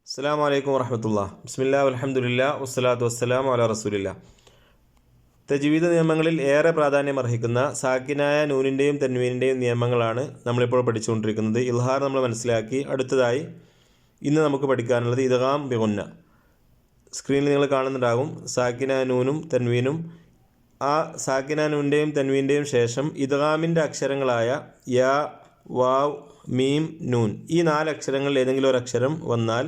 അസ്സലാമു അലൈക്കും വറഹ്മത്തുള്ളാഹി. ബിസ്മില്ലാഹി വൽഹംദുലില്ലാഹി വസ്സലാത്തു വസ്സലാമു അലാ റസൂലില്ലാഹ്. തജ്വീദ് നിയമങ്ങളിൽ ഏറെ പ്രാധാന്യം അർഹിക്കുന്ന സാക്കിനായ നൂനിൻ്റെയും തൻവീനിൻ്റെയും നിയമങ്ങളാണ് നമ്മളിപ്പോൾ പഠിച്ചുകൊണ്ടിരിക്കുന്നത്. ഇൽഹാർ നമ്മൾ മനസ്സിലാക്കി. അടുത്തതായി ഇന്ന് നമുക്ക് പഠിക്കാനുള്ളത് ഇദ്ഗാം ബിഗുന്ന. സ്ക്രീനിൽ നിങ്ങൾ കാണുന്നുണ്ടാകും സാക്കിന നൂനും തൻവീനും. ആ സാക്കിന നൂനിൻ്റെയും തൻവീൻ്റെയും ശേഷം ഇദ്ഗാമിൻ്റെ അക്ഷരങ്ങളായ യാ, വാവ്, മീം, നൂൻ, ഈ 4 അക്ഷരങ്ങളിൽ ഏതെങ്കിലും ഒരു അക്ഷരം വന്നാൽ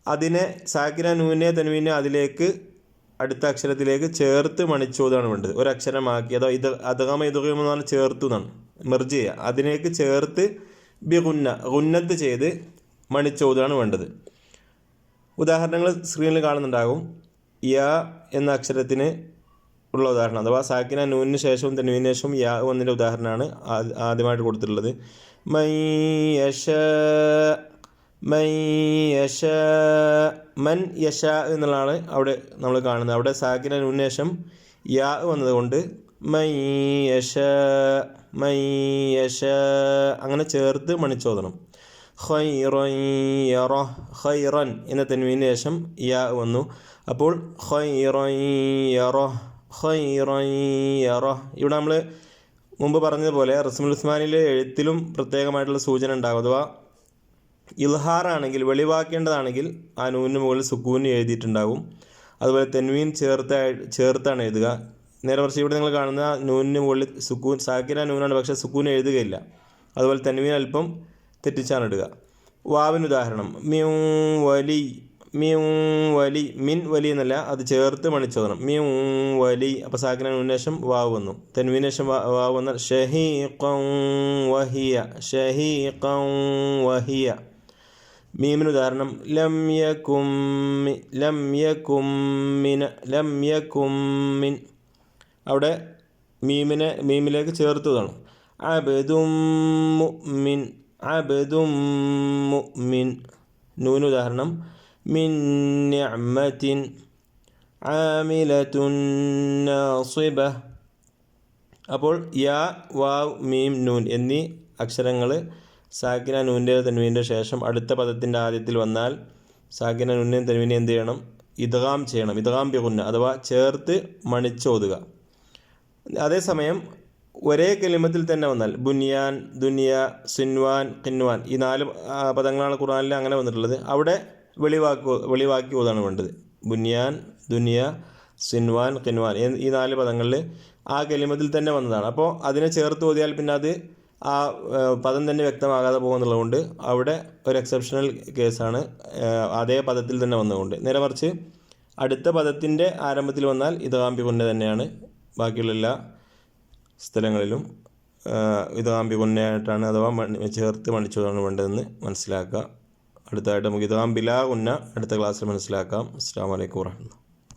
അതിനെ സാക്കിന നൂനെ തൻവീനെ അതിലേക്ക് അടുത്ത അക്ഷരത്തിലേക്ക് ചേർത്ത് മണിച്ചോതാണ് വേണ്ടത്. ഒരക്ഷരമാക്കി, അതോ ഇത് അദ്ഗാമ ഇദ്ഗാം എന്ന് പറഞ്ഞാൽ ചേർത്തു എന്നാണ്, മെർജ് ചെയ്യുക. അതിലേക്ക് ചേർത്ത് ഗുന്നത്ത് ചെയ്ത് മണിച്ചോതാണ് വേണ്ടത്. ഉദാഹരണങ്ങൾ സ്ക്രീനിൽ കാണുന്നുണ്ടാകും. യാ എന്ന അക്ഷരത്തിന് ഉള്ള ഉദാഹരണം, അഥവാ സാക്കിന നൂനിന് ശേഷവും തൻവീനു ശേഷവും യാ വന്നതിൻ്റെ ഉദാഹരണമാണ് ആദ്യമായിട്ട് കൊടുത്തിട്ടുള്ളത്. മൻ യശ എന്നുള്ളതാണ് അവിടെ നമ്മൾ കാണുന്നത്. അവിടെ സാക്കിന നൂനിന് ശേഷം യാ വന്നതുകൊണ്ട് മൻ യശ അങ്ങനെ ചേർത്ത് മണിച്ചോദണം. ഖൈറൻ എന്ന തൻവീനു ശേഷം യാ വന്നു. അപ്പോൾ ഇവിടെ നമ്മൾ മുമ്പ് പറഞ്ഞതുപോലെ റസ്മുൽ ഉസ്മാനിലെ എഴുത്തിലും പ്രത്യേകമായിട്ടുള്ള സൂചന ഉണ്ടാകും. അഥവാ ഇൽഹാറാണെങ്കിൽ, വെളിവാക്കേണ്ടതാണെങ്കിൽ ആ നൂനിന് മുകളിൽ സുക്കൂന് എഴുതിയിട്ടുണ്ടാകും. അതുപോലെ തെൻവീൻ ചേർത്താണ് എഴുതുക. നേരെ മറിച്ച് ഇവിടെ നിങ്ങൾ കാണുന്ന നൂനിന് മുകളിൽ സുക്കൂൻ, സാക്കിന നൂനാണ്, പക്ഷേ സുക്കൂൻ എഴുതുകയില്ല. അതുപോലെ തെൻവീൻ അല്പം തെറ്റിച്ചാണ് ഇടുക. വാവിന് ഉദാഹരണം മ്യൂ വലി, മിൻ വലി എന്നല്ല, അത് ചേർത്ത് മണിച്ചോദണം. മ്യൂ വലി. അപ്പോൾ സാക്കിന നൂനിന് ശേഷം വാവ് വന്നു. തെൻവീന് ശേഷം വാവ് വന്നാൽ ഷഹീഖൻ വഹിയ. മീമിന് ഉദാഹരണം ലം യകും മിൻ. അവിടെ മീമിലേക്ക് ചേർത്തതാണ്. അബ്ദും മുഅ്മിൻ. നൂന് ഉദാഹരണം മിൻ നിഅമത്തിൻ ആമിലത്തുൻ നാസിബ. അപ്പോൾ യാ, വാവ്, മീം, നൂൻ എന്നീ അക്ഷരങ്ങൾ സാക്കിന നൂൻ്റെ തൻവീൻ്റെ ശേഷം അടുത്ത പദത്തിൻ്റെ ആദ്യത്തിൽ വന്നാൽ സാക്കിന നൂനെയും തൻവീനെയും എന്ത് ചെയ്യണം? ഇദ്ഗാം ചെയ്യണം. ഇദ്ഗാം ബിഗുന്ന അഥവാ ചേർത്ത് മണിച്ചോതുക. അതേസമയം ഒരേ കലിമത്തിൽ തന്നെ വന്നാൽ ബുനിയാൻ, ദുനിയ, സിൻവാൻ, ഖിൻവാൻ, ഈ 4 പദങ്ങളാണ് ഖുർആനിൽ അങ്ങനെ വന്നിട്ടുള്ളത്. അവിടെ വെളിവാക്കി ഓതാണ് വേണ്ടത്. ബുനിയാൻ, ദുനിയ, സിൻവാൻ, ഖിൻവാൻ ഈ 4 പദങ്ങളിൽ ആ കലിമത്തിൽ തന്നെ വന്നതാണ്. അപ്പോൾ അതിനെ ചേർത്ത് ഓതിയാൽ പിന്നെ അത് ആ പദം തന്നെ വ്യക്തമാകാതെ പോകുന്നുള്ളതുകൊണ്ട് അവിടെ ഒരു എക്സെപ്ഷണൽ കേസാണ്, അതേ പദത്തിൽ തന്നെ വന്നുകൊണ്ട്. നേരെ മറിച്ച് അടുത്ത പദത്തിൻ്റെ ആരംഭത്തിൽ വന്നാൽ ഇദ്ഗാം ബിഗുന്ന തന്നെയാണ്. ബാക്കിയുള്ള എല്ലാ സ്ഥലങ്ങളിലും ഇദ്ഗാം ബിഗുന്നയായിട്ടാണ്, അഥവാ ചേർത്ത് മണിച്ചതാണ് വേണ്ടതെന്ന് മനസ്സിലാക്കുക. അടുത്തതായിട്ട് നമുക്ക് ഇദ്ഗാം ബിലാ ഗുന്ന അടുത്ത ക്ലാസ്സിൽ മനസ്സിലാക്കാം. അസ്സലാമു അലൈക്കും വറഹ്മത്തുള്ളാഹി.